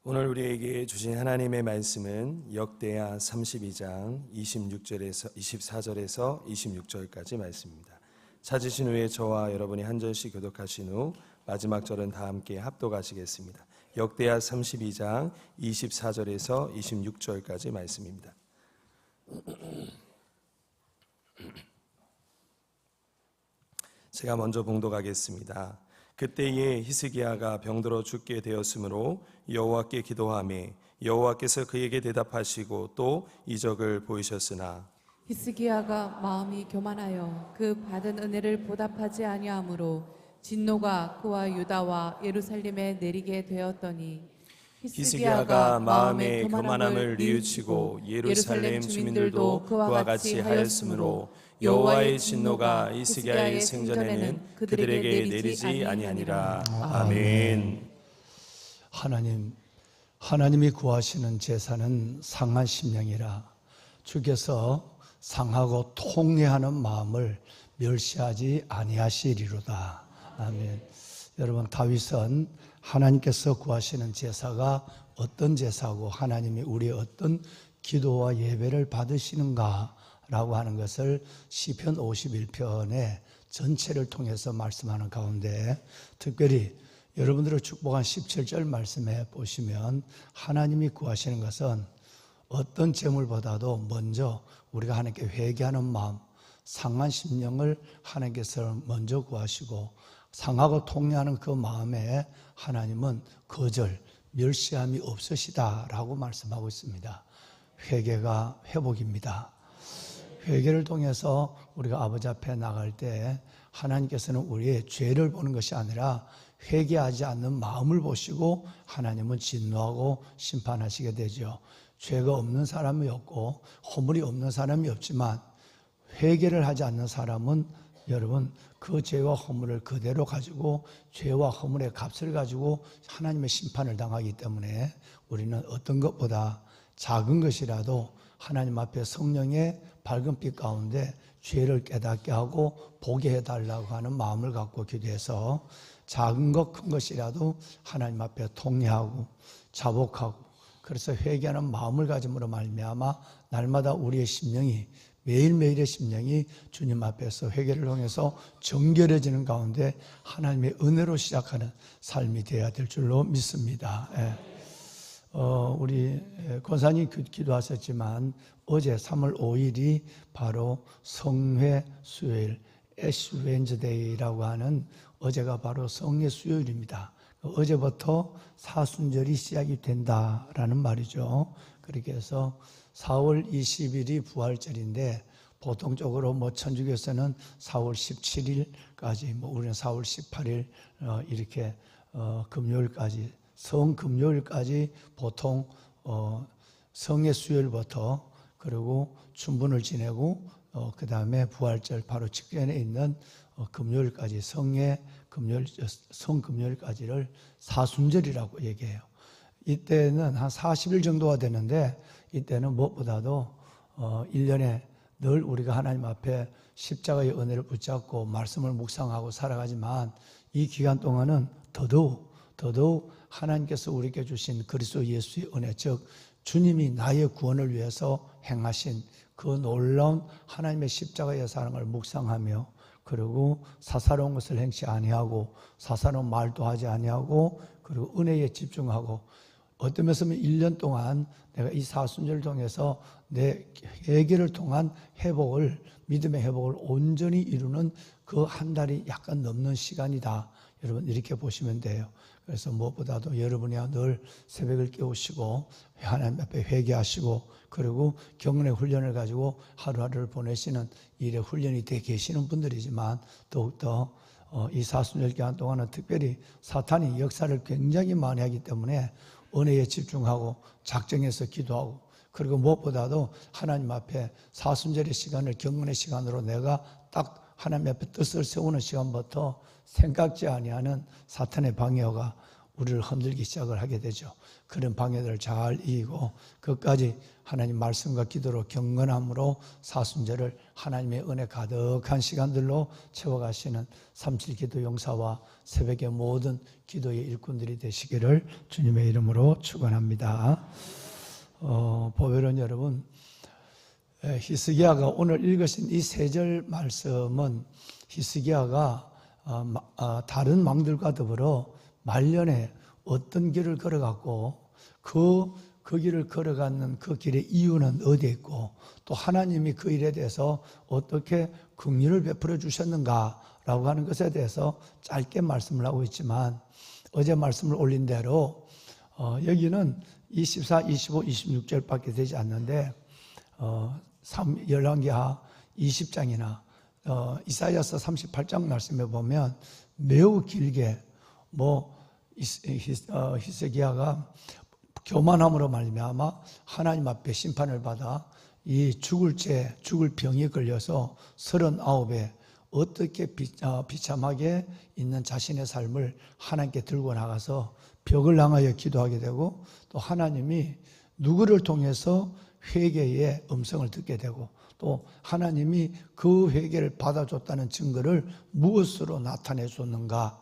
오늘 우리에게 주신 하나님의 말씀은 역대하 32장 24절에서 26절까지 말씀입니다. 찾으신 후에 저와 여러분이 한 절씩 교독하신 후 마지막 절은 다 함께 합독하시겠습니다. 역대하 32장 24절에서 26절까지 말씀입니다. 제가 먼저 봉독하겠습니다. 그때에 히스기야가 병들어 죽게 되었으므로 여호와께 기도하매 여호와께서 그에게 대답하시고 또 이적을 보이셨으나 히스기야가 마음이 교만하여 그 받은 은혜를 보답하지 아니하므로 진노가 그와 유다와 예루살렘에 내리게 되었더니 히스기야가 마음의 교만함을 뉘우치고 예루살렘 주민들도 그와 같이 하였으므로 여호와의 진노가 히스기야의 생전에는 그들에게 내리지 아니하니라. 아멘. 하나님이 구하시는 제사는 상한 심령이라 주께서 상하고 통례하는 마음을 멸시하지 아니하시리로다. 아멘. 여러분, 다윗은 하나님께서 구하시는 제사가 어떤 제사고 하나님이 우리의 어떤 기도와 예배를 받으시는가라고 하는 것을 시편 51편의 전체를 통해서 말씀하는 가운데 특별히 여러분들을 축복한 17절 말씀에 보시면 하나님이 구하시는 것은 어떤 재물보다도 먼저 우리가 하나님께 회개하는 마음, 상한 심령을 하나님께서 먼저 구하시고 상하고 통례하는 그 마음에 하나님은 거절, 멸시함이 없으시다라고 말씀하고 있습니다. 회개가 회복입니다. 회개를 통해서 우리가 아버지 앞에 나갈 때 하나님께서는 우리의 죄를 보는 것이 아니라 회개하지 않는 마음을 보시고 하나님은 진노하고 심판하시게 되죠. 죄가 없는 사람이 없고 허물이 없는 사람이 없지만 회개를 하지 않는 사람은 여러분 그 죄와 허물을 그대로 가지고 죄와 허물의 값을 가지고 하나님의 심판을 당하기 때문에 우리는 어떤 것보다 작은 것이라도 하나님 앞에 성령의 밝은 빛 가운데 죄를 깨닫게 하고 보게 해달라고 하는 마음을 갖고 기도해서 작은 것 큰 것이라도 하나님 앞에 통례하고 자복하고 그래서 회개하는 마음을 가짐으로 말미암아 날마다 우리의 심령이 매일매일의 심령이 주님 앞에서 회개를 통해서 정결해지는 가운데 하나님의 은혜로 시작하는 삶이 되어야 될 줄로 믿습니다. 우리 권사님 기도하셨지만 어제 3월 5일이 바로 성회 수요일 애쉬 웬즈데이라고 하는 어제가 바로 성례 수요일입니다. 어제부터 사순절이 시작이 된다라는 말이죠. 그렇게 해서 4월 20일이 부활절인데 보통적으로 천주교에서는 4월 17일까지 우리는 4월 18일 이렇게 금요일까지 성금요일까지 보통 성의 수요일부터 그리고 춘분을 지내고 그 다음에 부활절 바로 직전에 있는 금요일까지 성금요일까지를 사순절이라고 얘기해요. 이때는 한 40일 정도가 되는데 이때는 무엇보다도 1년에 늘 우리가 하나님 앞에 십자가의 은혜를 붙잡고 말씀을 묵상하고 살아가지만 이 기간 동안은 더더욱 하나님께서 우리에게 주신 그리스도 예수의 은혜, 즉 주님이 나의 구원을 위해서 행하신 그 놀라운 하나님의 십자가의 사랑을 묵상하며 그리고 사사로운 것을 행치 아니하고 사사로운 말도 하지 아니하고 그리고 은혜에 집중하고 어떤 면에서는 1년 동안 내가 이 사순절을 통해서 내 회개를 통한 회복을 믿음의 회복을 온전히 이루는 그 한 달이 약간 넘는 시간이다. 여러분 이렇게 보시면 돼요. 그래서 무엇보다도 여러분이 늘 새벽을 깨우시고 하나님 앞에 회개하시고 그리고 경륜의 훈련을 가지고 하루하루를 보내시는 일에 훈련이 되어 계시는 분들이지만 더욱더 이 사순절 기간 동안은 특별히 사탄이 역사를 굉장히 많이 하기 때문에 은혜에 집중하고 작정해서 기도하고 그리고 무엇보다도 하나님 앞에 사순절의 시간을 경건의 시간으로 내가 딱 하나님 앞에 뜻을 세우는 시간부터 생각지 아니하는 사탄의 방해가 우리를 흔들기 시작을 하게 되죠. 그런 방해들을 잘 이기고 끝까지 하나님 말씀과 기도로 경건함으로 사순절을 하나님의 은혜 가득한 시간들로 채워가시는 3.7 기도 용사와 새벽의 모든 기도의 일꾼들이 되시기를 주님의 이름으로 축원합니다. 보배로운 여러분, 히스기야가 오늘 읽으신 이 3절 말씀은 히스기야가 다른 왕들과 더불어 말년에 어떤 길을 걸어갔고 그 길을 걸어가는 그 길의 이유는 어디에 있고 또 하나님이 그 일에 대해서 어떻게 긍휼을 베풀어 주셨는가라고 하는 것에 대해서 짧게 말씀을 하고 있지만 어제 말씀을 올린 대로 여기는 24, 25, 26절밖에 되지 않는데 열왕기하 20장이나 이사야서 38장 말씀에 보면 매우 길게 히스기야가 교만함으로 말미암아 하나님 앞에 심판을 받아 이 죽을 병에 걸려서 39에 어떻게 비참하게 있는 자신의 삶을 하나님께 들고 나가서 벽을 향하여 기도하게 되고 또 하나님이 누구를 통해서 회개의 음성을 듣게 되고 또 하나님이 그 회개를 받아줬다는 증거를 무엇으로 나타내 줬는가,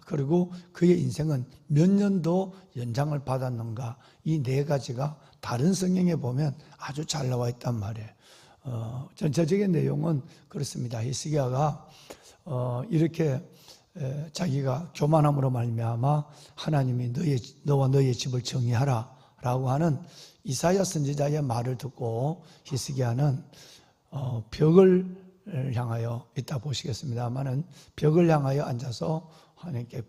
그리고 그의 인생은 몇 년도 연장을 받았는가, 이 4가지가 다른 성경에 보면 아주 잘 나와 있단 말이에요. 전체적인 내용은 그렇습니다. 히스기야가 이렇게 자기가 교만함으로 말미암아 하나님이 너와 너의 집을 정의하라 라고 하는 이사야 선지자의 말을 듣고 히스기야는 벽을 향하여 이따 보시겠습니다만은 벽을 향하여 앉아서 하나님께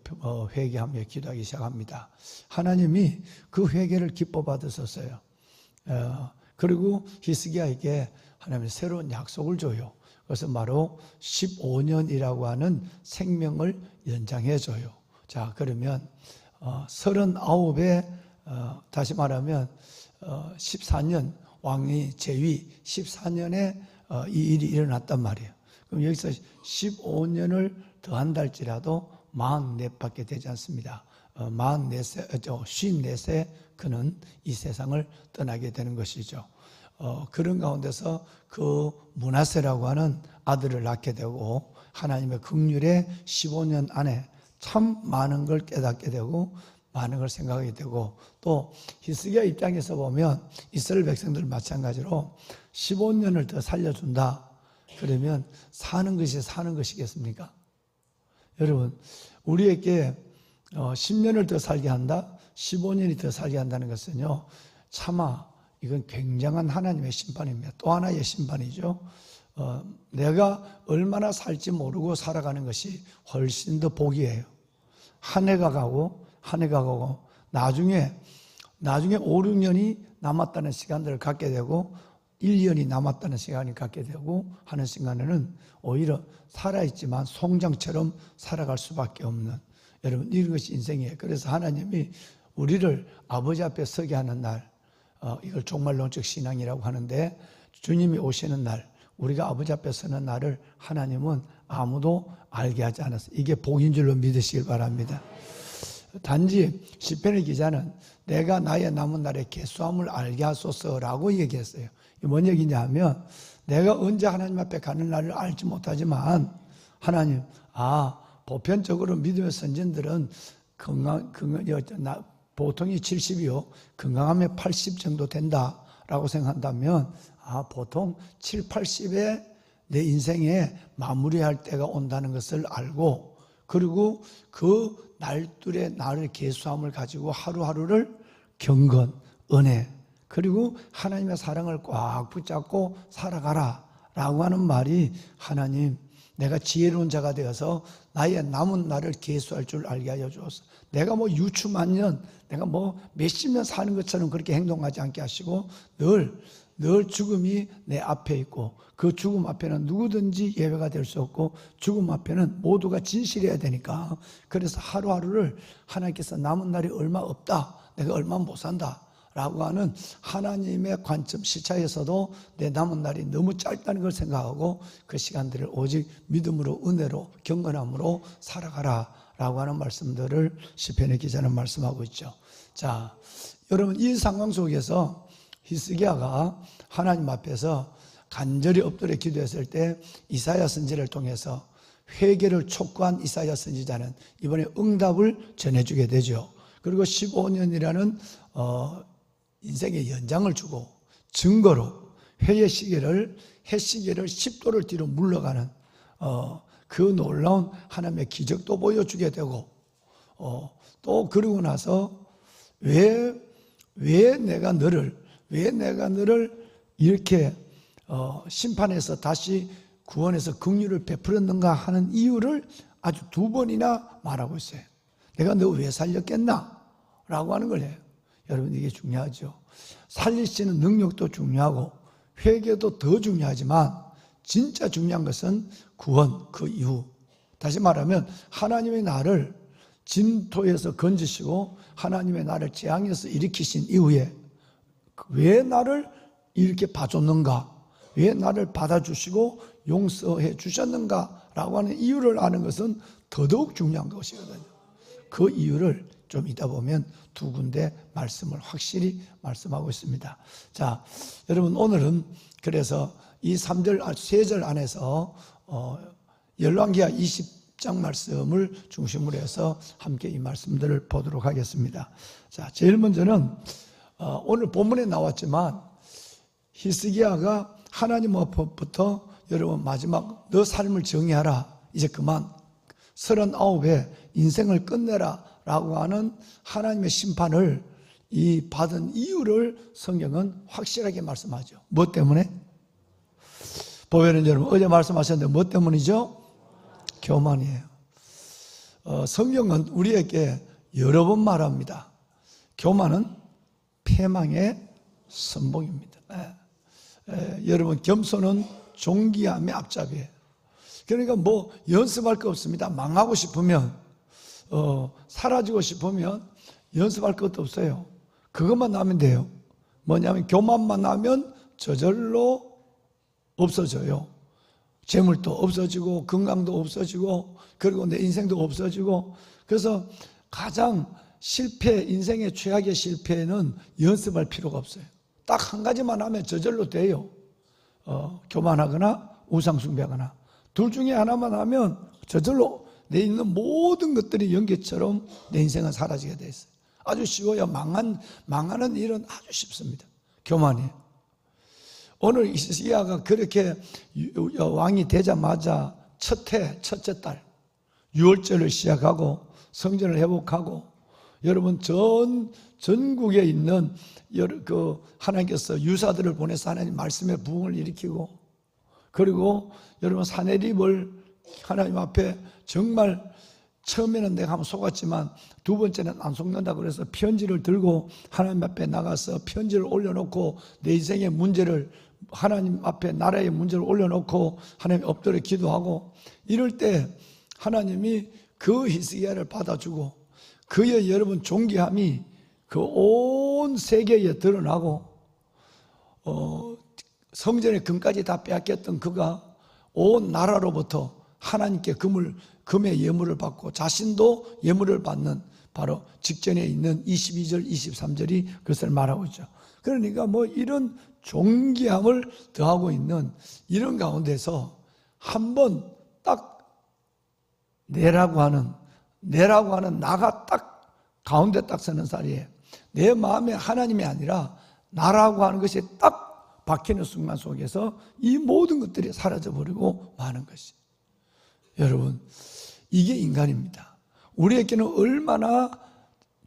회개하며 기도하기 시작합니다. 하나님이 그 회개를 기뻐 받으셨어요. 그리고 히스기야에게 하나님이 새로운 약속을 줘요. 그것은 바로 15년이라고 하는 생명을 연장해 줘요. 자, 그러면 39에 다시 말하면 14년 왕이 재위 14년에 이 일이 일어났단 말이에요. 그럼 여기서 15년을 더한다 할지라도 44밖에 되지 않습니다. 54세 그는 이 세상을 떠나게 되는 것이죠. 그런 가운데서 그 므낫세라고 하는 아들을 낳게 되고 하나님의 긍휼에 15년 안에 참 많은 걸 깨닫게 되고 많은 걸 생각하게 되고 또 히스기야 입장에서 보면 이스라엘 백성들 마찬가지로 15년을 더 살려준다. 그러면 사는 것이겠습니까? 여러분, 우리에게 10년을 더 살게 한다, 15년이 더 살게 한다는 것은요, 차마 이건 굉장한 하나님의 심판입니다. 또 하나의 심판이죠. 내가 얼마나 살지 모르고 살아가는 것이 훨씬 더 복이에요. 한 해가 가고 나중에 5, 6년이 남았다는 시간들을 갖게 되고 1년이 남았다는 시간을 갖게 되고 하는 순간에는 오히려 살아있지만 송장처럼 살아갈 수밖에 없는, 여러분, 이런 것이 인생이에요. 그래서 하나님이 우리를 아버지 앞에 서게 하는 날, 이걸 종말론적 신앙이라고 하는데, 주님이 오시는 날, 우리가 아버지 앞에 서는 날을 하나님은 아무도 알게 하지 않았어요. 이게 복인 줄로 믿으시길 바랍니다. 단지 시편의 기자는 내가 나의 남은 날의 계수함을 알게 하소서라고 얘기했어요. 이게 뭔 얘기냐 하면 내가 언제 하나님 앞에 가는 날을 알지 못하지만 하나님, 보편적으로 믿음의 선진들은 보통이 70이요 건강하면 80 정도 된다라고 생각한다면 보통 7, 80에 내 인생에 마무리할 때가 온다는 것을 알고, 그리고 그 날들의 나를 계수함을 가지고 하루하루를 경건, 은혜, 그리고 하나님의 사랑을 꽉 붙잡고 살아가라 라고 하는 말이, 하나님, 내가 지혜로운 자가 되어서 나의 남은 날을 계수할 줄 알게 하여 주옵소서. 내가 유추만 년, 내가 몇십 년 사는 것처럼 그렇게 행동하지 않게 하시고 늘 죽음이 내 앞에 있고 그 죽음 앞에는 누구든지 예외가 될 수 없고 죽음 앞에는 모두가 진실해야 되니까, 그래서 하루하루를 하나님께서 남은 날이 얼마 없다, 내가 얼마 못 산다 라고 하는 하나님의 관점 시차에서도 내 남은 날이 너무 짧다는 걸 생각하고 그 시간들을 오직 믿음으로 은혜로 경건함으로 살아가라 라고 하는 말씀들을 시편의 기자는 말씀하고 있죠. 자, 여러분 이 상황 속에서 히스기야가 하나님 앞에서 간절히 엎드려 기도했을 때 이사야 선지자를 통해서 회개를 촉구한 이사야 선지자는 이번에 응답을 전해주게 되죠. 그리고 15년이라는 인생의 연장을 주고 증거로 해의 시계를 10도를 뒤로 물러가는 그 놀라운 하나님의 기적도 보여주게 되고 또 그러고 나서 왜 내가 너를 이렇게 심판해서 다시 구원해서 긍휼을 베풀었는가 하는 이유를 아주 2번이나 말하고 있어요. 내가 너 왜 살렸겠나? 라고 하는 걸 해요. 여러분 이게 중요하죠. 살리시는 능력도 중요하고 회개도 더 중요하지만 진짜 중요한 것은 구원 그 이후. 다시 말하면 하나님의 나를 진토에서 건지시고 하나님의 나를 재앙에서 일으키신 이후에 왜 나를 이렇게 봐줬는가? 왜 나를 받아주시고 용서해 주셨는가? 라고 하는 이유를 아는 것은 더더욱 중요한 것이거든요. 그 이유를 좀 이따 보면 2군데 말씀을 확실히 말씀하고 있습니다. 자, 여러분 오늘은 그래서 이 3절 안에서 열왕기하 20장 말씀을 중심으로 해서 함께 이 말씀들을 보도록 하겠습니다. 자, 제일 먼저는 오늘 본문에 나왔지만 히스기야가 하나님 앞부터 여러분 마지막 너 삶을 정의하라. 이제 그만 39에 인생을 끝내라 라고 하는 하나님의 심판을 이 받은 이유를 성경은 확실하게 말씀하죠. 뭐 때문에? 보면은 여러분 어제 말씀하셨는데 뭐 때문이죠? 교만이에요. 성경은 우리에게 여러 번 말합니다. 교만은 패망의 선봉입니다. 여러분 겸손은 존귀함의 앞잡이에요. 그러니까 뭐 연습할 거 없습니다. 망하고 싶으면 사라지고 싶으면 연습할 것도 없어요. 그것만 나면 돼요. 뭐냐면 교만만 나면 저절로 없어져요. 재물도 없어지고 건강도 없어지고 그리고 내 인생도 없어지고. 그래서 가장 인생의 최악의 실패는 연습할 필요가 없어요. 딱 한 가지만 하면 저절로 돼요. 교만하거나 우상숭배하거나 둘 중에 하나만 하면 저절로 내 있는 모든 것들이 연기처럼 내 인생은 사라지게 돼 있어요. 아주 쉬워요. 망하는 일은 아주 쉽습니다. 교만이에요. 오늘 히스기야가 그렇게 왕이 되자마자 첫째 달 유월절을 시작하고 성전을 회복하고 여러분 전국에 있는 하나님께서 유사들을 보내서 하나님 말씀의 부흥을 일으키고 그리고 여러분 사내립을 하나님 앞에 정말 처음에는 내가 한번 속았지만 2번째는 안 속는다 그래서 편지를 들고 하나님 앞에 나가서 편지를 올려놓고 내 인생의 문제를 하나님 앞에 나라의 문제를 올려놓고 하나님 엎드려 기도하고 이럴 때 하나님이 그 히스기야를 받아주고 그의 여러분 존귀함이 그 온 세계에 드러나고 성전의 금까지 다 빼앗겼던 그가 온 나라로부터 하나님께 금의 예물을 받고 자신도 예물을 받는 바로 직전에 있는 22절, 23절이 그것을 말하고 있죠. 그러니까 뭐 이런 존귀함을 더하고 있는 이런 가운데서 한번 딱 내라고 하는 나가 딱 가운데 딱 서는 자리에 내 마음에 하나님이 아니라 나라고 하는 것이 딱 박히는 순간 속에서 이 모든 것들이 사라져버리고 마는 것이. 여러분 이게 인간입니다. 우리에게는 얼마나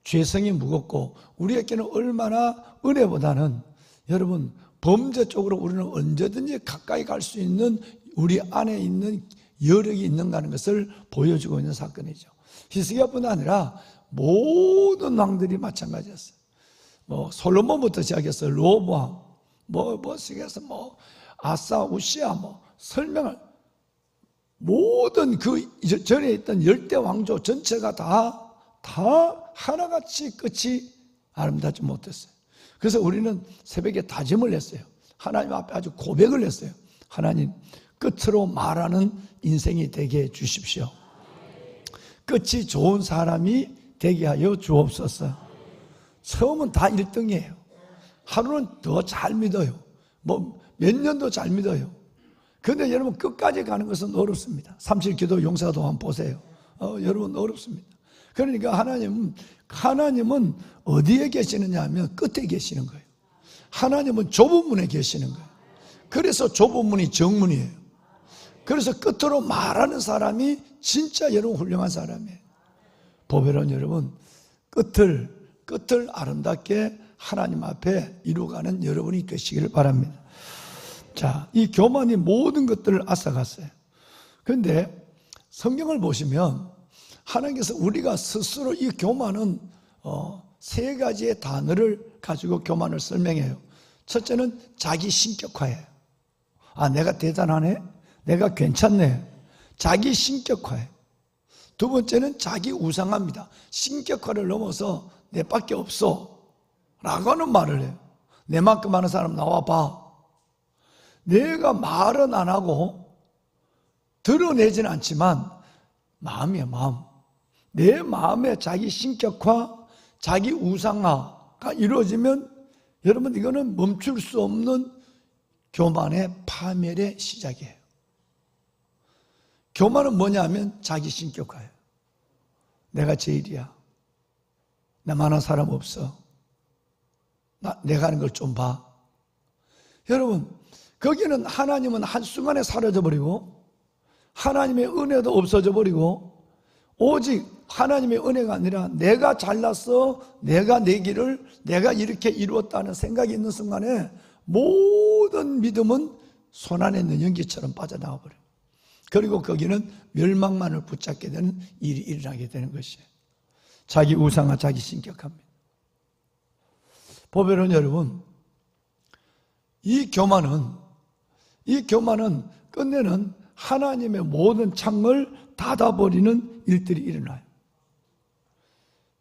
죄성이 무겁고 우리에게는 얼마나 은혜보다는 여러분 범죄 쪽으로 우리는 언제든지 가까이 갈 수 있는 우리 안에 있는 여력이 있는가 하는 것을 보여주고 있는 사건이죠. 히스기야뿐 아니라 모든 왕들이 마찬가지였어요. 뭐 솔로몬부터 시작해서 로보암, 아사, 우시야, 설명을 모든 그 전에 있던 열대 왕조 전체가 다 하나같이 끝이 아름답지 못했어요. 그래서 우리는 새벽에 다짐을 했어요. 하나님 앞에 아주 고백을 했어요. 하나님, 끝으로 말하는 인생이 되게 해 주십시오. 끝이 좋은 사람이 되게 하여 주옵소서. 처음은 다 1등이에요. 하루는 더 잘 믿어요. 뭐 몇 년도 잘 믿어요. 그런데 여러분 끝까지 가는 것은 어렵습니다. 37기도 용사도 한번 보세요. 여러분 어렵습니다. 그러니까 하나님은 어디에 계시느냐 하면 끝에 계시는 거예요. 하나님은 좁은 문에 계시는 거예요. 그래서 좁은 문이 정문이에요. 그래서 끝으로 말하는 사람이 진짜 여러분 훌륭한 사람이에요. 보배로운 여러분, 끝을 아름답게 하나님 앞에 이루어가는 여러분이 되시기를 바랍니다. 자, 이 교만이 모든 것들을 앗아갔어요. 그런데 성경을 보시면 하나님께서 우리가 스스로 이 교만은 세 가지의 단어를 가지고 교만을 설명해요. 첫째는 자기 신격화예요. 아, 내가 대단하네? 내가 괜찮네? 자기 신격화예요. 두 번째는 자기 우상합니다. 신격화를 넘어서 내 밖에 없어 라고 하는 말을 해요. 내만큼 하는 사람 나와봐. 내가 말은 안 하고 드러내지는 않지만 마음이야, 마음. 내 마음에 자기 신격화, 자기 우상화가 이루어지면 여러분 이거는 멈출 수 없는 교만의 파멸의 시작이에요. 교만은 뭐냐 하면 자기 신격화예요. 내가 제일이야. 나만한 사람 없어. 내가 하는 걸 좀 봐. 여러분, 거기는 하나님은 한순간에 사라져버리고 하나님의 은혜도 없어져버리고 오직 하나님의 은혜가 아니라 내가 잘났어, 내가 내 길을 내가 이렇게 이루었다는 생각이 있는 순간에 모든 믿음은 손안에 있는 연기처럼 빠져나와 버려요. 그리고 거기는 멸망만을 붙잡게 되는 일이 일어나게 되는 것이에요. 자기 우상화, 자기 신격합니다. 보배로운 여러분, 이 교만은 끝내는 하나님의 모든 창을 닫아버리는 일들이 일어나요.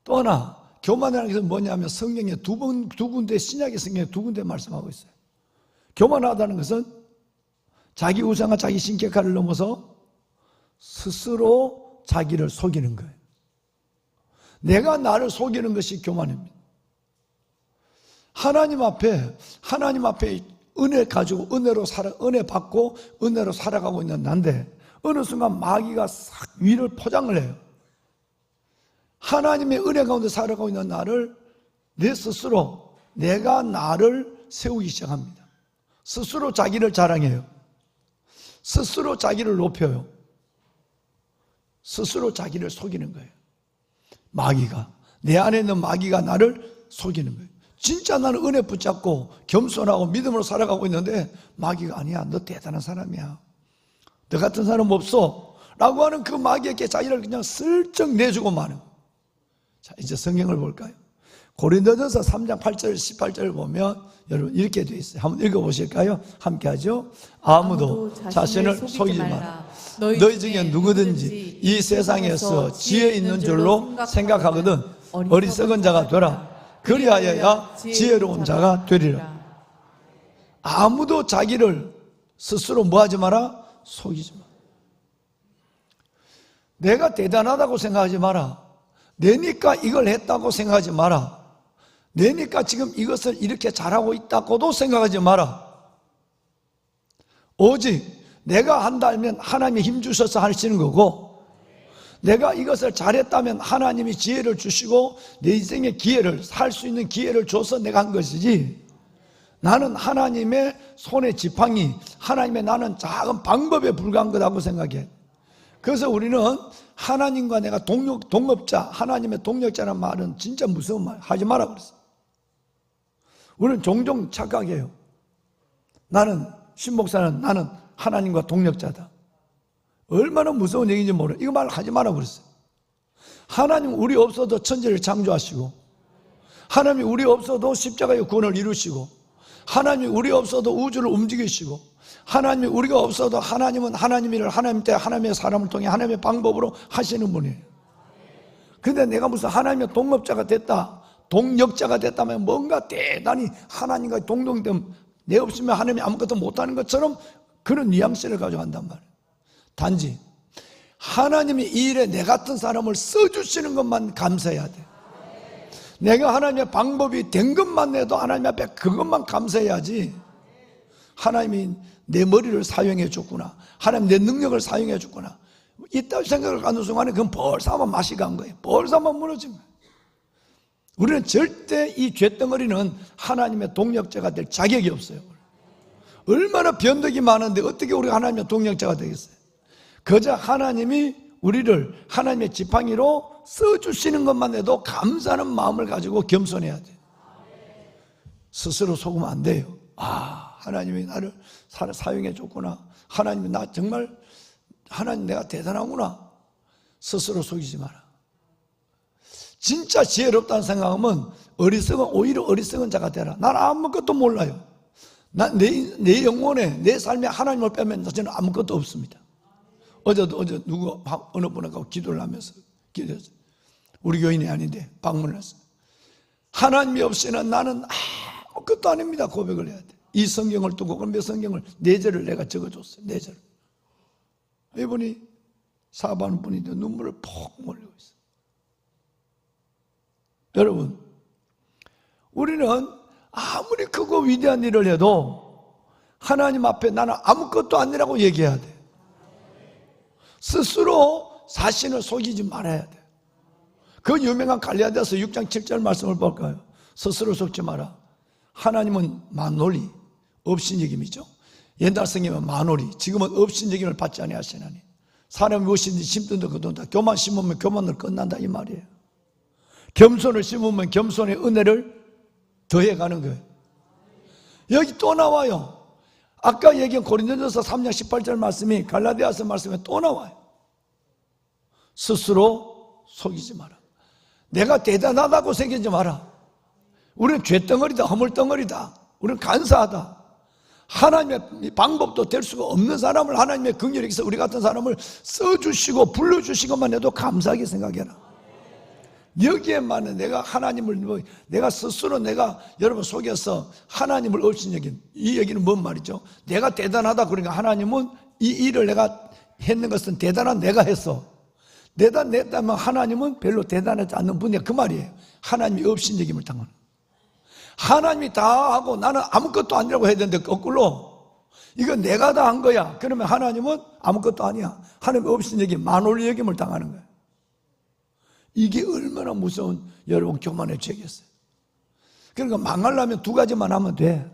또 하나, 교만이라는 것은 뭐냐면 성경에 두 군데, 신약의 성경에 두 군데 말씀하고 있어요. 교만하다는 것은 자기 우상과 자기 신격화를 넘어서 스스로 자기를 속이는 거예요. 내가 나를 속이는 것이 교만입니다. 하나님 앞에 은혜 가지고 은혜 받고 은혜로 살아가고 있는 난데 어느 순간 마귀가 싹 위를 포장을 해요. 하나님의 은혜 가운데 살아가고 있는 나를 내 스스로 내가 나를 세우기 시작합니다. 스스로 자기를 자랑해요. 스스로 자기를 높여요. 스스로 자기를 속이는 거예요. 마귀가, 내 안에 있는 마귀가 나를 속이는 거예요. 진짜 나는 은혜 붙잡고 겸손하고 믿음으로 살아가고 있는데 마귀가 아니야, 너 대단한 사람이야, 너 같은 사람 없어 라고 하는 그 마귀에게 자기를 그냥 슬쩍 내주고 마는. 자, 이제 성경을 볼까요? 고린도전서 3장 8절 18절을 보면 여러분 이렇게 되어 있어요. 한번 읽어보실까요? 함께 하죠. 아무도 자신을 속이지 마라. 너희 중에 누구든지 이 세상에서 지혜 있는 줄로 생각하거든 어리석은 자가 되라. 그리하여야 지혜로운 자가 되리라. 아무도 자기를 스스로 뭐하지 마라? 속이지 마라. 내가 대단하다고 생각하지 마라. 내니까 이걸 했다고 생각하지 마라. 내니까 지금 이것을 이렇게 잘하고 있다고도 생각하지 마라. 오직 내가 한다면 하나님이 힘 주셔서 하시는 거고, 내가 이것을 잘했다면 하나님이 지혜를 주시고 내 인생의 기회를, 살 수 있는 기회를 줘서 내가 한 것이지, 나는 하나님의 손의 지팡이, 하나님의 나는 작은 방법에 불과한 거라고 생각해. 그래서 우리는 하나님과 내가 동업자, 하나님의 동력자라는 말은 진짜 무서운 말, 하지 마라 그랬어요. 우리는 종종 착각해요. 나는, 신목사는 나는 하나님과 동력자다. 얼마나 무서운 얘기인지 모르. 이거 말 하지 마라 그랬어요. 하나님 우리 없어도 천지를 창조하시고, 하나님이 우리 없어도 십자가의 구원을 이루시고, 하나님이 우리 없어도 우주를 움직이시고, 하나님이 우리가 없어도 하나님은 하나님 일을 하나님 때 하나님의 사람을 통해 하나님의 방법으로 하시는 분이에요. 근데 내가 무슨 하나님의 동업자가 됐다, 동력자가 됐다면 뭔가 대단히 하나님과 동동되면 내 없으면 하나님이 아무것도 못하는 것처럼 그런 뉘앙스를 가져간단 말이에요. 단지 하나님이 이 일에 내 같은 사람을 써주시는 것만 감사해야 돼. 내가 하나님의 방법이 된 것만 해도 하나님 앞에 그것만 감사해야지, 하나님이 내 머리를 사용해 줬구나, 하나님 내 능력을 사용해 줬구나, 이따 생각을 갖는 순간에 그건 벌써 한번 맛이 간 거예요. 벌써 한번 무너진 거예요. 우리는 절대 이 죄덩어리는 하나님의 동력자가 될 자격이 없어요. 얼마나 변덕이 많은데 어떻게 우리가 하나님의 동력자가 되겠어요? 그저 하나님이 우리를 하나님의 지팡이로 써주시는 것만 해도 감사하는 마음을 가지고 겸손해야 돼요. 스스로 속으면 안 돼요. 하나님이 나를 사용해 줬구나, 하나님이 나 정말, 하나님 내가 대단하구나. 스스로 속이지 마라. 진짜 지혜롭다는 생각하면 오히려 어리석은 자가 되라. 난 아무것도 몰라요. 내 영혼에, 내 삶에 하나님을 빼면 저는 아무것도 없습니다. 어제 어느 분하고 기도를 하면서 기도했어요. 우리 교인이 아닌데 방문을 했어요. 하나님이 없이는 나는 아무것도 아닙니다 고백을 해야 돼. 이 성경을 두고, 그럼 몇 성경을 4절을 내가 적어줬어요. 4절. 이분이 사반 분인데 눈물을 폭 몰리고 있어요. 여러분, 우리는 아무리 크고 위대한 일을 해도 하나님 앞에 나는 아무것도 아니라고 얘기해야 돼. 스스로 자신을 속이지 말아야 돼. 그 유명한 갈라디아서 6장 7절 말씀을 볼까요? 스스로 속지 마라. 하나님은 만놀이, 업신여김이죠. 옛날 성경은 만놀이, 지금은 업신여김을 받지 아니하시나니 사람이 무엇인지 심든다 거둔다. 교만 심으면 교만을 끝난다 이 말이에요. 겸손을 심으면 겸손의 은혜를 더해가는 거예요. 여기 또 나와요. 아까 얘기한 고린도전서 3장 18절 말씀이 갈라디아서 말씀에 또 나와요. 스스로 속이지 마라. 내가 대단하다고 생기지 마라. 우리는 죄덩어리다, 허물덩어리다. 우리는 간사하다. 하나님의 방법도 될 수가 없는 사람을 하나님의 긍휼에 있어 우리 같은 사람을 써주시고 불러주신 것만 해도 감사하게 생각해라. 여기에만은 내가 하나님을, 내가 스스로 내가 여러분 속여서 하나님을 없인 여긴, 이 얘기는 뭔 말이죠? 내가 대단하다 그러니까 하나님은 이 일을 내가 했는 것은 대단한 내가 했어. 대단했다면 하나님은 별로 대단하지 않는 분이야 그 말이에요. 하나님이 없인 여김을 당하는, 하나님이 다 하고 나는 아무것도 아니라고 해야 되는데 거꾸로 이건 내가 다 한 거야. 그러면 하나님은 아무것도 아니야. 하나님이 없인 여김, 만홀 여김을 당하는 거야. 이게 얼마나 무서운 여러분 교만의 죄겠어요. 그러니까 망하려면 2가지만 하면 돼.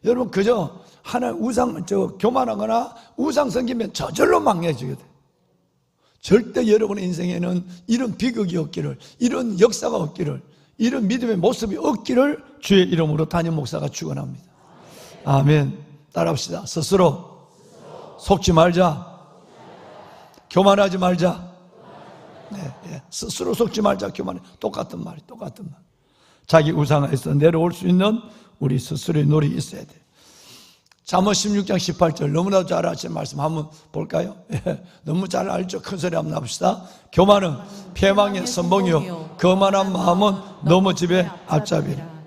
여러분 그저 하나 교만하거나 우상 섬기면 저절로 망해지게 돼. 절대 여러분의 인생에는 이런 비극이 없기를, 이런 역사가 없기를, 이런 믿음의 모습이 없기를 주의 이름으로 담임 목사가 축원합니다. 아멘. 따라합시다. 스스로 속지 말자, 교만하지 말자. 네, 스스로 속지 말자, 교만해. 똑같은 말이, 똑같은 말. 자기 우상에서 내려올 수 있는 우리 스스로의 노력이 있어야 돼. 잠언 16장 18절 너무나도 잘 아시는 말씀 한번 볼까요? 너무 잘 알죠? 큰 소리 한번 합시다. 교만은 패망의 선봉이요 거만한 마음은 넘어집의 앞잡이라.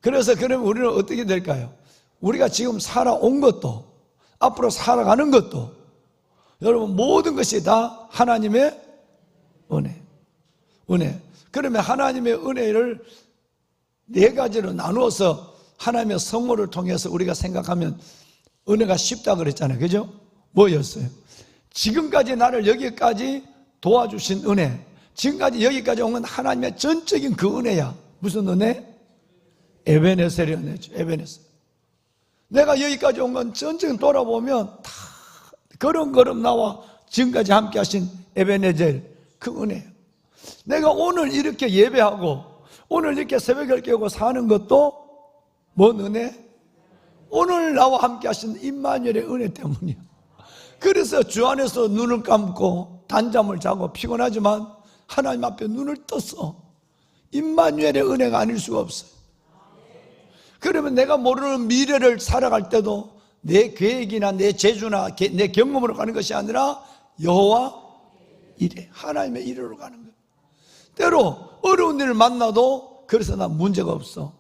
그래서 그러면 우리는 어떻게 될까요? 우리가 지금 살아온 것도 앞으로 살아가는 것도 여러분 모든 것이 다 하나님의 은혜. 그러면 하나님의 은혜를 4가지로 나누어서 하나님의 성호를 통해서 우리가 생각하면 은혜가 쉽다 그랬잖아요. 그죠? 뭐였어요? 지금까지 나를 여기까지 도와주신 은혜, 지금까지 여기까지 온 건 하나님의 전적인 그 은혜야. 무슨 은혜? 에베네셀의 은혜죠. 에베네셀. 내가 여기까지 온 건 전적인 돌아보면 다 걸음걸음 나와 지금까지 함께 하신 에베네셀 그 은혜예요. 내가 오늘 이렇게 예배하고 오늘 이렇게 새벽을 깨우고 사는 것도 뭔 은혜? 오늘 나와 함께 하신 임마누엘의 은혜 때문이야. 그래서 주 안에서 눈을 감고 단잠을 자고 피곤하지만 하나님 앞에 눈을 떴어. 임마누엘의 은혜가 아닐 수가 없어요. 그러면 내가 모르는 미래를 살아갈 때도 내 계획이나 내 재주나 내 경험으로 가는 것이 아니라 여호와 이래, 하나님의 이래로 가는 거예요. 때로 어려운 일을 만나도 그래서 난 문제가 없어.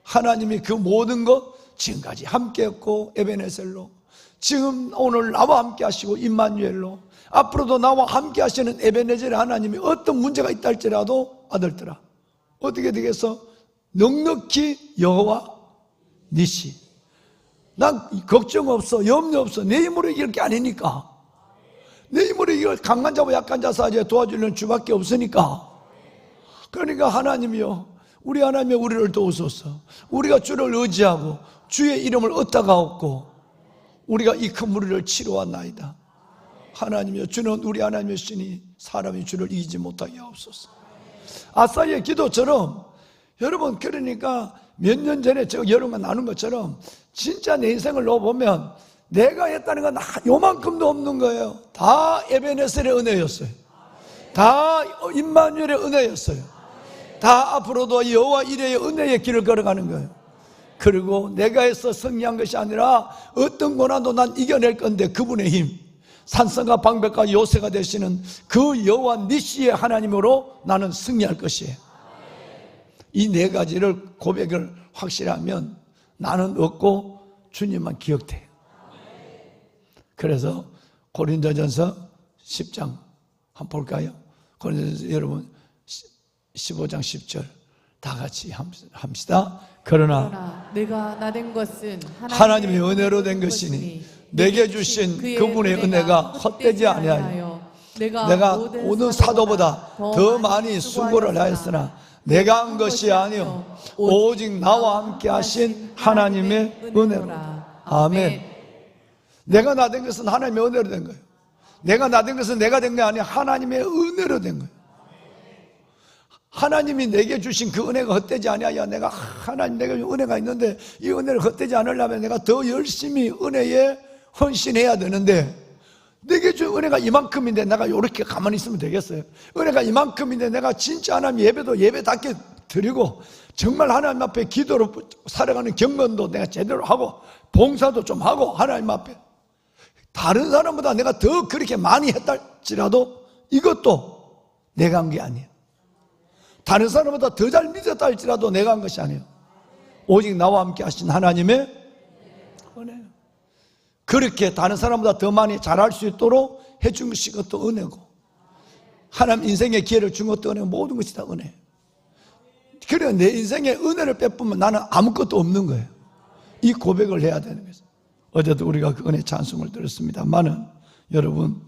하나님이 그 모든 것 지금까지 함께했고 에베네셀로, 지금 오늘 나와 함께 하시고 임마누엘로, 앞으로도 나와 함께 하시는 에베네셀의 하나님이 어떤 문제가 있다 할지라도 아들들아 어떻게 되겠어? 넉넉히 여호와 니시, 난 걱정 없어, 염려 없어. 내 힘으로 이길 게 아니니까. 내 힘으로 이걸 강한 자와 약한 자 사이에 도와주는 주밖에 없으니까. 그러니까 하나님이요, 우리 하나님이 우리를 도우소서. 우리가 주를 의지하고 주의 이름을 얻다가 없고 우리가 이 큰 무리를 치러왔나이다. 하나님이요, 주는 우리 하나님이시니 사람이 주를 이기지 못하게 하옵소서. 아사리의 기도처럼 여러분, 그러니까 몇 년 전에 제가 여러분과 나눈 것처럼 진짜 내 인생을 놓아보면 내가 했다는 건 요만큼도 없는 거예요. 다 에베네셀의 은혜였어요. 다 임마누엘의 은혜였어요. 다 앞으로도 여호와 이레의 은혜의 길을 걸어가는 거예요. 그리고 내가 해서 승리한 것이 아니라 어떤 고난도 난 이겨낼 건데 그분의 힘, 산성과 방백과 요새가 되시는 그 여호와 니시의 하나님으로 나는 승리할 것이에요. 이 네 가지를 고백을 확실하면 나는 없고 주님만 기억돼요. 그래서 고린도전서 10장 한번 볼까요? 고린도전서 여러분 15장 10절 다 같이 합시다. 그러나 내가 나된 것은 하나님의 은혜로 된 것이니 내게 주신 그분의 은혜가 헛되지 아니하여 내가 모든 사도보다 더 많이 수고를 하였으나 내가 한 것이 아니요 오직 나와 함께 하신 하나님의 은혜로라. 아멘. 내가 나된 것은 하나님의 은혜로 된 거예요. 내가 나된 것은 내가 된 게 아니야. 하나님의 은혜로 된 거예요. 하나님이 내게 주신 그 은혜가 헛되지 아니하여 내가 하나님 내게 은혜가 있는데 이 은혜를 헛되지 않으려면 내가 더 열심히 은혜에 헌신해야 되는데, 내게 준 은혜가 이만큼인데 내가 이렇게 가만히 있으면 되겠어요? 은혜가 이만큼인데 내가 진짜 하나님 예배도 예배답게 드리고 정말 하나님 앞에 기도로 살아가는 경건도 내가 제대로 하고 봉사도 좀 하고 하나님 앞에 다른 사람보다 내가 더 그렇게 많이 했달지라도 이것도 내가 한 게 아니에요. 다른 사람보다 더 잘 믿었다 할지라도 내가 한 것이 아니에요. 오직 나와 함께 하신 하나님의 은혜예요. 그렇게 다른 사람보다 더 많이 잘할 수 있도록 해준 것이 그것도 은혜고, 하나님 인생의 기회를 준 것도 은혜고, 모든 것이 다 은혜예요. 그래 내 인생에 은혜를 빼보면 나는 아무것도 없는 거예요. 이 고백을 해야 되는 거예요. 어제도 우리가 그 은혜 찬송을 들었습니다만은 여러분,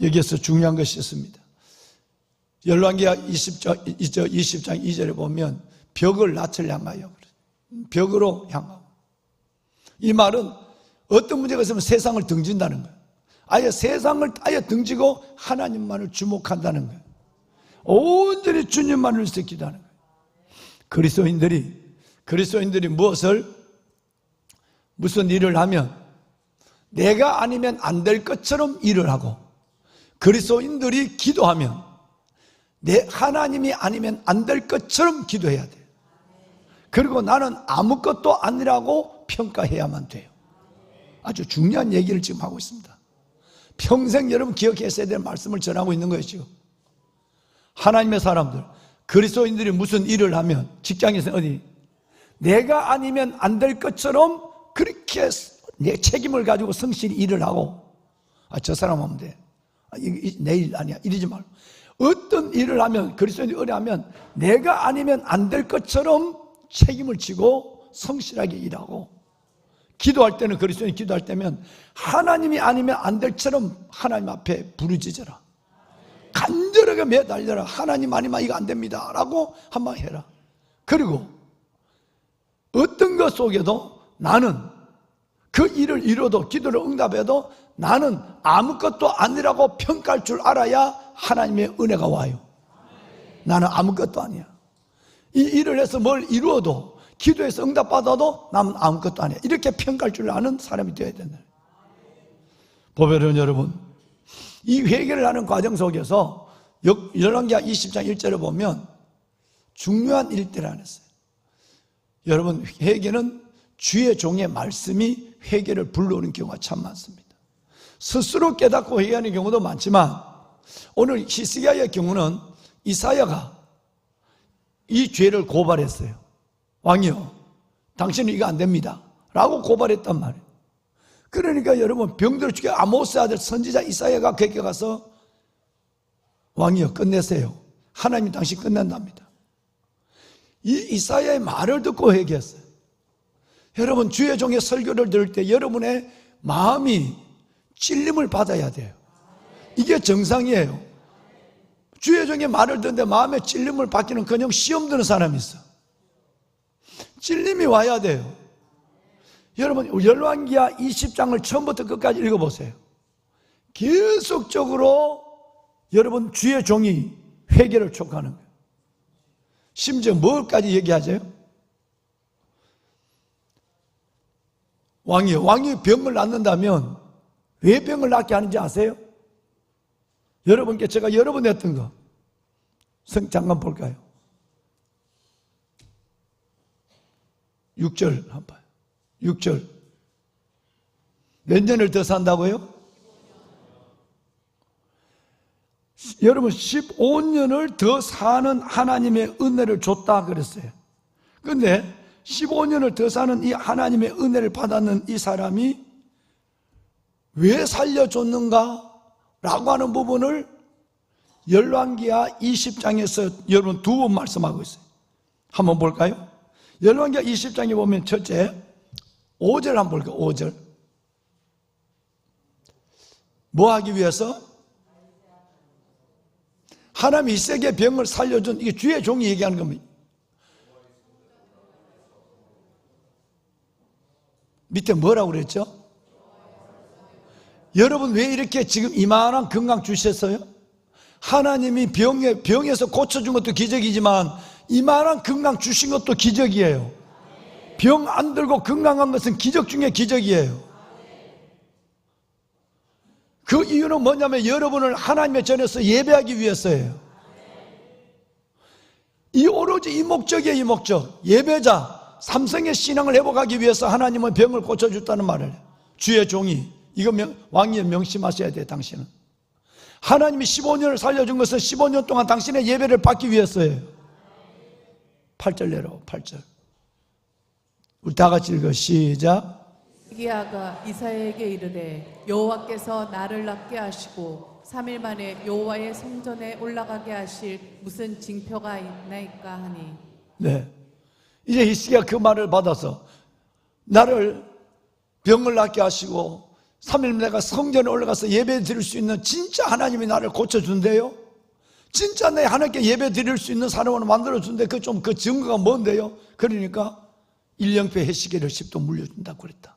여기에서 중요한 것이 있습니다. 열왕기하 20장 2절에 보면 벽을 낯을 향하여, 벽으로 향하고, 이 말은 어떤 문제가 있으면 세상을 등진다는 거예요. 아예 세상을 아예 등지고 하나님만을 주목한다는 거예요. 온전히 주님만을 위해서 기도하는 거예요. 그리스도인들이 무슨 일을 하면 내가 아니면 안 될 것처럼 일을 하고, 그리스도인들이 기도하면 하나님이 아니면 안 될 것처럼 기도해야 돼요. 그리고 나는 아무것도 아니라고 평가해야만 돼요. 아주 중요한 얘기를 지금 하고 있습니다. 평생 여러분 기억했어야 될 말씀을 전하고 있는 거예요. 지금 하나님의 사람들, 그리스도인들이 무슨 일을 하면, 직장에서 어디 내가 아니면 안 될 것처럼 그렇게 내 책임을 가지고 성실히 일을 하고, 저 사람 하면 돼, 내 일 아니야, 이러지 말고, 어떤 일을 하면, 그리스도인들이 의뢰하면 내가 아니면 안 될 것처럼 책임을 지고 성실하게 일하고, 기도할 때는, 그리스도인이 기도할 때면 하나님이 아니면 안 될 처럼 하나님 앞에 부르짖어라. 간절하게 매달려라. 하나님 아니면 이거 안 됩니다 라고 한번 해라. 그리고 어떤 것 속에도 나는 그 일을 이뤄도, 기도를 응답해도 나는 아무것도 아니라고 평가할 줄 알아야 하나님의 은혜가 와요. 나는 아무것도 아니야. 이 일을 해서 뭘 이루어도, 기도해서 응답받아도 나는 아무것도 아니야, 이렇게 평가할 줄 아는 사람이 되어야 된다. 보배로운 여러분, 이 회개를 하는 과정 속에서 열왕기하 20장 1절을 보면 중요한 일들을 안 했어요. 여러분, 회개는 주의 종의 말씀이 회개를 불러오는 경우가 참 많습니다. 스스로 깨닫고 회개하는 경우도 많지만 오늘 히스기야의 경우는 이사야가 이 죄를 고발했어요. 왕이요, 당신은 이거 안 됩니다 라고 고발했단 말이에요. 그러니까 여러분, 병들어 죽게 아모스의 아들 선지자 이사야가 그에게 가서 왕이요, 끝내세요. 하나님이 당신 끝낸답니다. 이 이사야의 말을 듣고 회개했어요. 여러분, 주의 종의 설교를 들을 때 여러분의 마음이 찔림을 받아야 돼요. 이게 정상이에요. 주의 종의 말을 듣는데 마음에 찔림을 받기는 그냥 시험 드는 사람이 있어. 찔림이 와야 돼요. 여러분, 열왕기하 20장을 처음부터 끝까지 읽어보세요. 계속적으로 여러분, 주의 종이 회개를 촉구하는 거예요. 심지어 뭘까지 얘기하죠? 왕이 병을 낫는다면 왜 병을 낫게 하는지 아세요? 여러분께 제가 여러 번 했던 거 잠깐 볼까요? 6절 한번 봐요. 6절. 몇 년을 더 산다고요? 여러분, 15년을 더 사는 하나님의 은혜를 줬다 그랬어요. 그런데 15년을 더 사는 이 하나님의 은혜를 받았는 이 사람이 왜 살려줬는가? 라고 하는 부분을 열왕기하 20장에서 여러분 두 번 말씀하고 있어요. 한번 볼까요? 열왕기하 20장에 보면 첫째 5절 한번 볼까요? 5절. 뭐 하기 위해서? 하나님이 이세게의 병을 살려준, 이게 주의 종이 얘기하는 겁니다. 밑에 뭐라고 그랬죠? 여러분, 왜 이렇게 지금 이만한 건강 주셨어요? 하나님이 병에서 고쳐준 것도 기적이지만 이만한 건강 주신 것도 기적이에요. 병 안 들고 건강한 것은 기적 중에 기적이에요. 그 이유는 뭐냐면 여러분을 하나님의 전에서 예배하기 위해서예요. 이 오로지 이 목적이에요. 이 목적. 예배자 삼성의 신앙을 회복하기 위해서 하나님은 병을 고쳐줬다는 말을 해요. 주의 종이. 이거 왕이 명심하셔야 돼요. 당신은 하나님이 15년을 살려준 것은 15년 동안 당신의 예배를 받기 위해서예요. 8절 내려오. 8절 우리 다 같이 읽어. 시작. 히스기야가 이사야에게 이르되 여호와께서 나를 낫게 하시고 3일 만에 여호와의 성전에 올라가게 하실 무슨 징표가 있나이까 하니. 네, 이제 히스기야 그 말을 받아서 나를 병을 낫게 하시고 3일 내가 성전에 올라가서 예배 드릴 수 있는, 진짜 하나님이 나를 고쳐준대요. 진짜 내 하나님께 예배 드릴 수 있는 사람을 만들어준대. 그 증거가 뭔데요? 그러니까 1년패 해시계를 10도 물려준다고 그랬다.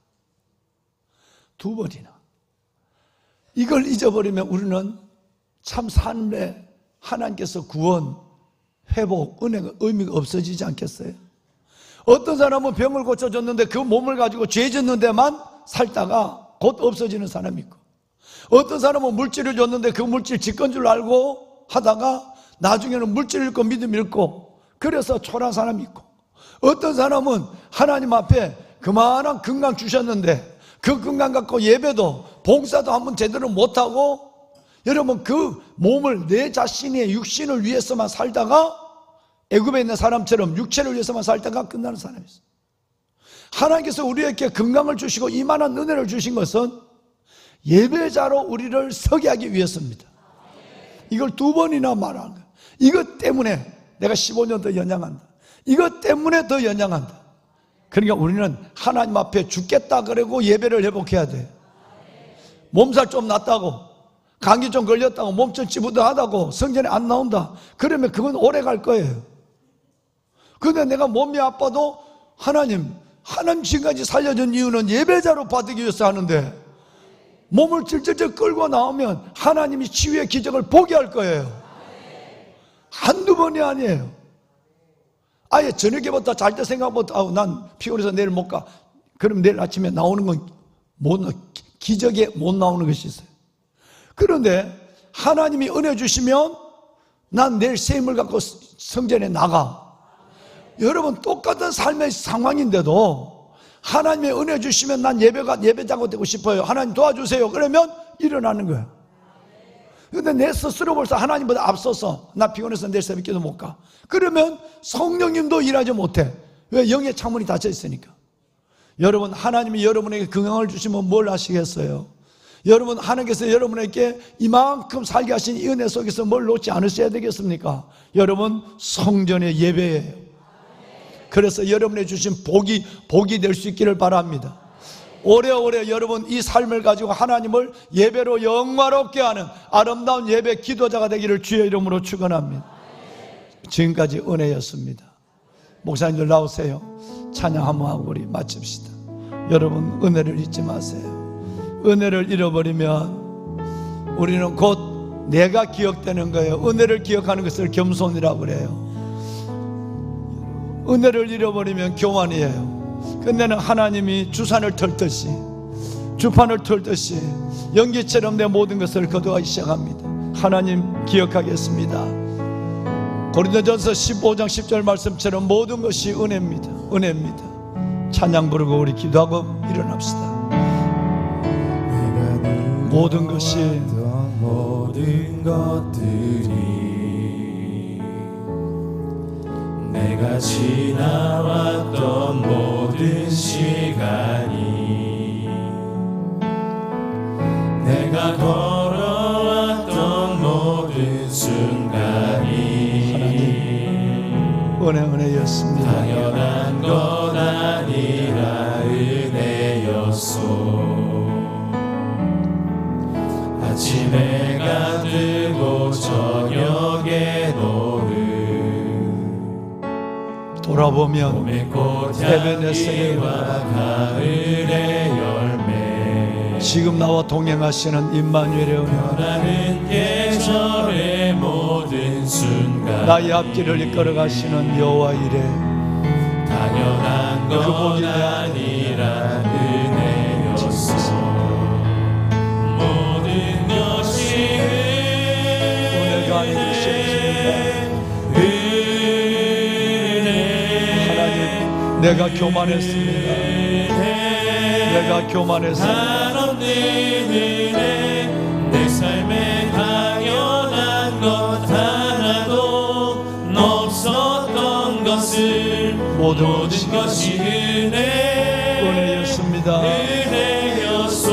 2번이나. 이걸 잊어버리면 우리는 참 삶에 하나님께서 구원, 회복, 은혜가 의미가 없어지지 않겠어요? 어떤 사람은 병을 고쳐줬는데 그 몸을 가지고 죄 짓는 데만 살다가 곧 없어지는 사람이 있고, 어떤 사람은 물질을 줬는데 그 물질 지건 줄 알고 하다가 나중에는 물질 잃고 믿음 잃고 그래서 초라한 사람이 있고, 어떤 사람은 하나님 앞에 그만한 건강 주셨는데 그 건강 갖고 예배도 봉사도 한번 제대로 못하고, 여러분 그 몸을 내 자신의 육신을 위해서만 살다가 애굽에 있는 사람처럼 육체를 위해서만 살다가 끝나는 사람이 있어요. 하나님께서 우리에게 건강을 주시고 이만한 은혜를 주신 것은 예배자로 우리를 서게 하기 위해서입니다. 이걸 2번이나 말한 거예요. 이것 때문에 내가 15년 더 연장한다. 이것 때문에 더 연장한다. 그러니까 우리는 하나님 앞에 죽겠다 그러고 예배를 회복해야 돼요. 몸살 좀 났다고, 감기 좀 걸렸다고, 몸 좀 찌부드하다고 성전에 안 나온다 그러면 그건 오래 갈 거예요. 그런데 내가 몸이 아파도 하나님 지금까지 살려준 이유는 예배자로 받기 위해서 하는데 몸을 찔찔찔 끌고 나오면 하나님이 치유의 기적을 보게 할 거예요. 한두 번이 아니에요. 아예 저녁에부터 잘 때 생각부터 난 피곤해서 내일 못 가. 그럼 내일 아침에 나오는 건 기적에 못 나오는 것이 있어요. 그런데 하나님이 은혜 주시면 난 내일 새 힘을 갖고 성전에 나가. 여러분 똑같은 삶의 상황인데도 하나님의 은혜 주시면 난 예배자가 되고 싶어요. 하나님 도와주세요. 그러면 일어나는 거예요. 근데 내 스스로 벌써 하나님보다 앞서서 나 피곤해서 내일 새벽 기도 못 가. 그러면 성령님도 일하지 못해. 왜? 영의 창문이 닫혀 있으니까. 여러분, 하나님이 여러분에게 건강을 주시면 뭘 하시겠어요? 여러분, 하나님께서 여러분에게 이만큼 살게 하신 이 은혜 속에서 뭘 놓지 않으셔야 되겠습니까? 여러분, 성전의 예배예요. 그래서 여러분의 주신 복이 될 수 있기를 바랍니다. 오래오래 여러분 이 삶을 가지고 하나님을 예배로 영화롭게 하는 아름다운 예배 기도자가 되기를 주의 이름으로 축원합니다. 지금까지 은혜였습니다. 목사님들 나오세요. 찬양 한번 하고 우리 마칩시다. 여러분, 은혜를 잊지 마세요. 은혜를 잃어버리면 우리는 곧 내가 기억되는 거예요. 은혜를 기억하는 것을 겸손이라고 그래요. 은혜를 잃어버리면 교만이에요. 근데는 하나님이 주산을 털듯이, 주판을 털듯이 연기처럼 내 모든 것을 거두기 시작합니다. 하나님 기억하겠습니다. 고린도전서 15장 10절 말씀처럼 모든 것이 은혜입니다. 은혜입니다. 찬양 부르고 우리 기도하고 일어납시다. 모든 것이, 모든 것들이 내가 지나왔던 모든 시간이, 내가 걸어왔던 모든 순간이 은혜였습니다. 당연한 건 아니라 은혜였소. 아침에 가뜨고 저녁에 노을, 돌아보면 에베네셀의 가을의 열매, 지금 나와 동행하시는 임마누엘의 은혜, 변하는 계절의 모든 순간 나의 앞길을 이끌어 가시는 여호와 이레, 당연한 건 아니라 은혜였소. 모든 것이 은혜가 아닌 것이 없습니다. 내가 교만했습니다. 내가 교만했습니다. 한없는 은혜, 내 삶에 당연한 것 하나도 없었던 것을 모든 것이 은혜였습니다. 은혜였소.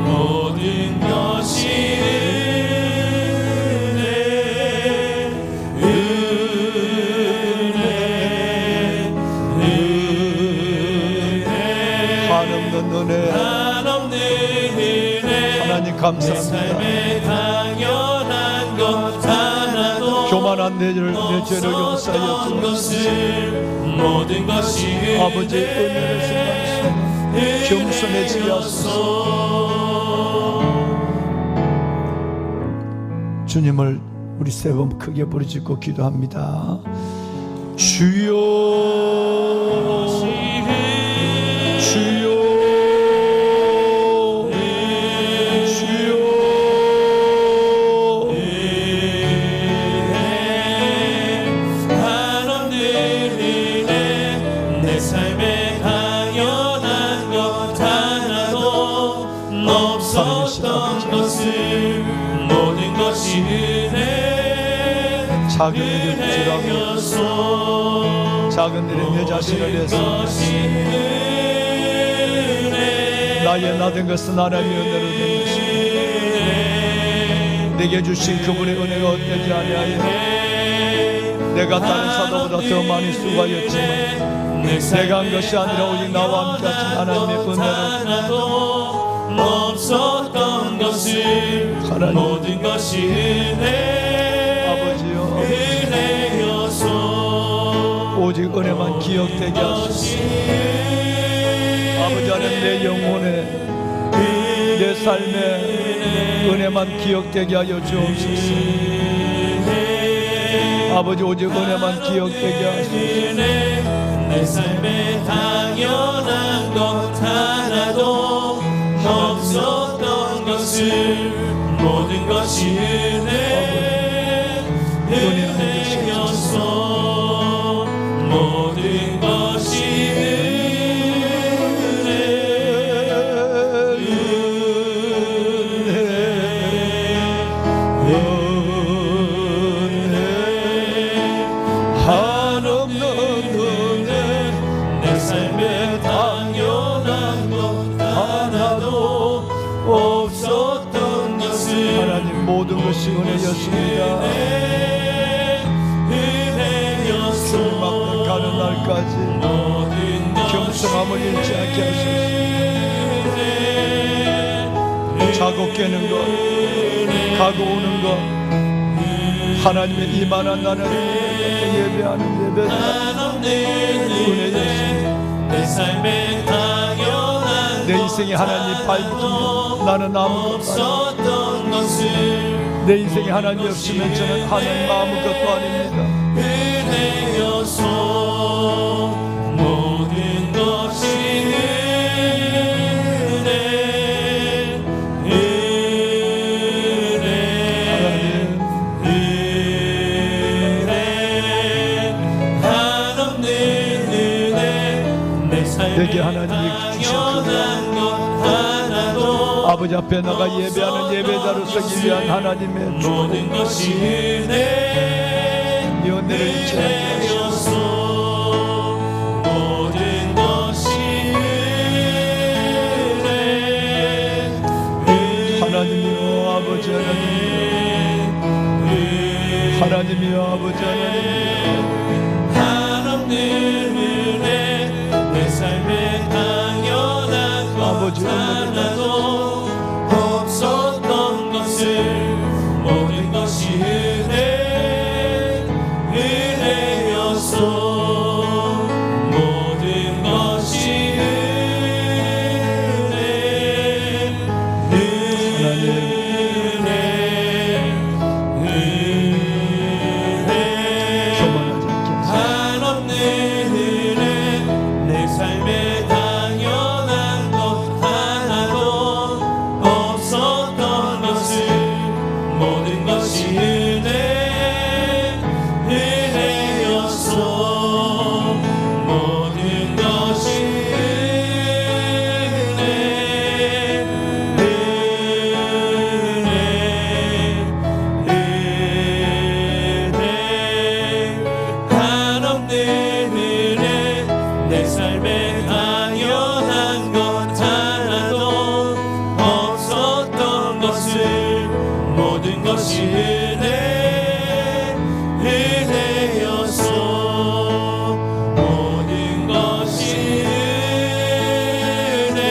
모든 것이 한없는 은혜, 하나님 감사합니다. 당연한 것 하나도 교만한 내 죄를 용서하여 없었던 주옵소서. 것을 모든 것이 아버지 은혜를 생각하시고 겸손해지게 하소서. 주님을 우리 세 번 크게 부르짖고 기도합니다. 주여, 주여, 주여. 한없는 은혜, 내 삶에 당연한 것 하나도 없었던 것을 모든 것이 작은 일을 주라고, 작은 일에 내 자신을 위해서 나의 나된 것은 하나님의 은혜로 된 것입니다. 내게 주신 그분의 은혜가 헛되지 아니하여 내가 다른 사도보다 더 많이 수고하였지만 내가 한 것이 아니라 오직 나와 함께 하신 하나님의 은혜로 없었던 것을 하나님, 모든 것이 아버지요, 은혜여서 오직 은혜만 기억되게 하소서. 아버지 하나님, 내 영혼에 내 삶에 은혜만 기억되게 하여 주옵소서. 아버지, 오직 은혜만 기억되게 하소서. 내 삶에 당연한 것 하나도 없었던 것을 모든 것이 은혜여서 모든 것이 은혜 은혜 한없는 은혜 내 삶에 당연한 것 하나도 없었던 것을 하나님 모든 것이 은혜였습니다. 수를 가는 날까지 겸손함을 잃지 않게 하소서. 자고 깨는 것, 가고 오는 것, 하나님의 이만한 나는 예배하는 예배다. 은혜였습니다. 내 삶에 당연한 내 인생에 하나님 발붙으면 나는 아무것도 없었던 것을 내 인생에 하나님이 없으면 저는 하나님 아무것도 아닙니다. 은혜여서 모든 것이 은혜 한없는 은혜 내 삶에 내게 하나님이 주셨고 아버지 앞에 나가 예배하는 예배자로서 위한 하나님의 모든 것이 은혜 이 은혜를 잊지 않게 하소서. 모든 것이 은혜 하나님이여 아버지 하나님이여 아버지 한없는 은혜 내 삶에 당연한 것 아버지 하나도 없었던 것을 모든 것이 은혜여서 모든 것이 한없는 은혜 내 삶에 당연한 것 하나도 없었던 것을 모든 것이 은혜여서 모든 것이 한없는 은혜 내 삶에 당연한 것 하나도 없었던 것을 모든 것이 은혜여서 모든 것이 은혜